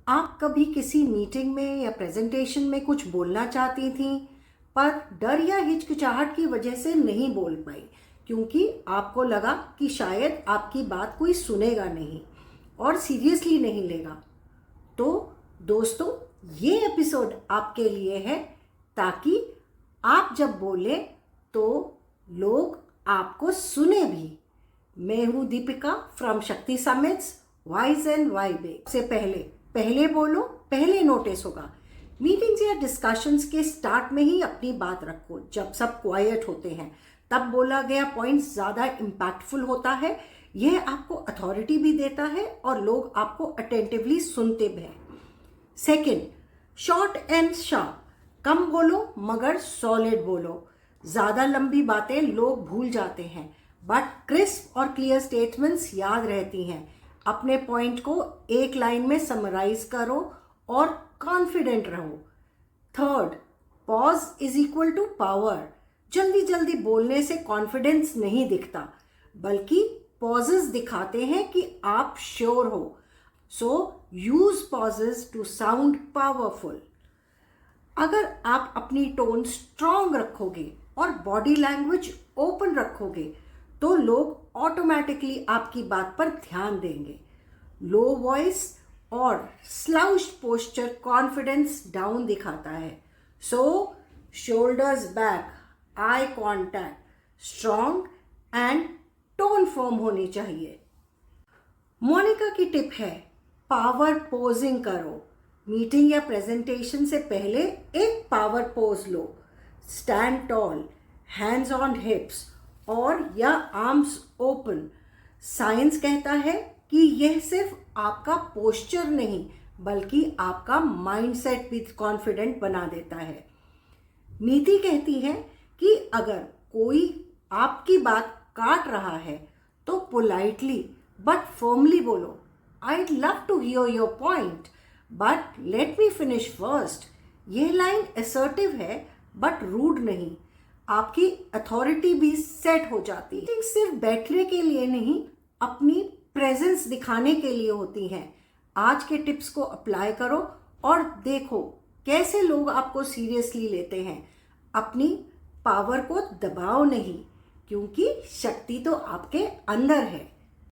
आप कभी किसी मीटिंग में या प्रेजेंटेशन में कुछ बोलना चाहती थीं, पर डर या हिचकिचाहट की वजह से नहीं बोल पाई, क्योंकि आपको लगा कि शायद आपकी बात कोई सुनेगा नहीं और सीरियसली नहीं लेगा। तो दोस्तों, ये एपिसोड आपके लिए है, ताकि आप जब बोले तो लोग आपको सुने भी। मैं हूँ दीपिका फ्रॉम शक्ति समिट्स वाइज एंड वाइबे। से पहले बोलो, पहले नोटिस होगा। मीटिंग्स या डिस्कशंस के स्टार्ट में ही अपनी बात रखो। जब सब क्वाइट होते हैं तब बोला गया पॉइंट ज़्यादा इम्पैक्टफुल होता है। यह आपको अथॉरिटी भी देता है और लोग आपको अटेंटिवली सुनते भी हैं। Second, short and sharp. कम बोलो मगर सॉलिड बोलो। ज़्यादा लंबी बातें लोग भूल जाते हैं, बट क्रिस्प और क्लियर स्टेटमेंट्स याद रहती हैं। अपने पॉइंट को एक लाइन में समराइज करो और कॉन्फिडेंट रहो। Third, pause is equal to power. जल्दी जल्दी बोलने से कॉन्फिडेंस नहीं दिखता, बल्कि पॉजेस दिखाते हैं कि आप श्योर हो। So use pauses to sound powerful. अगर आप अपनी टोन स्ट्रांग रखोगे और बॉडी लैंग्वेज ओपन रखोगे तो लोग ऑटोमेटिकली आपकी बात पर ध्यान देंगे। लो वॉइस और स्लाउच्ड पोस्चर कॉन्फिडेंस डाउन दिखाता है। So shoulders back, eye contact strong and tone firm होनी चाहिए। मोनिका की टिप है, पावर पोजिंग करो। मीटिंग या प्रेजेंटेशन से पहले एक पावर पोज लो। Stand tall, hands on hips और या आर्म्स ओपन। साइंस कहता है कि यह सिर्फ आपका पोस्चर नहीं, बल्कि आपका माइंडसेट भी कॉन्फिडेंट बना देता है। नीति कहती है कि अगर कोई आपकी बात काट रहा है तो पोलाइटली बट फर्मली बोलो, I'd love to hear your point, but let me finish first। यह लाइन असर्टिव है बट रूड नहीं। आपकी अथॉरिटी भी सेट हो जाती है। सिर्फ बैठने के लिए नहीं, अपनी प्रेजेंस दिखाने के लिए होती हैं। आज के टिप्स को अप्लाई करो और देखो कैसे लोग आपको सीरियसली लेते हैं। अपनी पावर को दबाओ नहीं, क्योंकि शक्ति तो आपके अंदर है।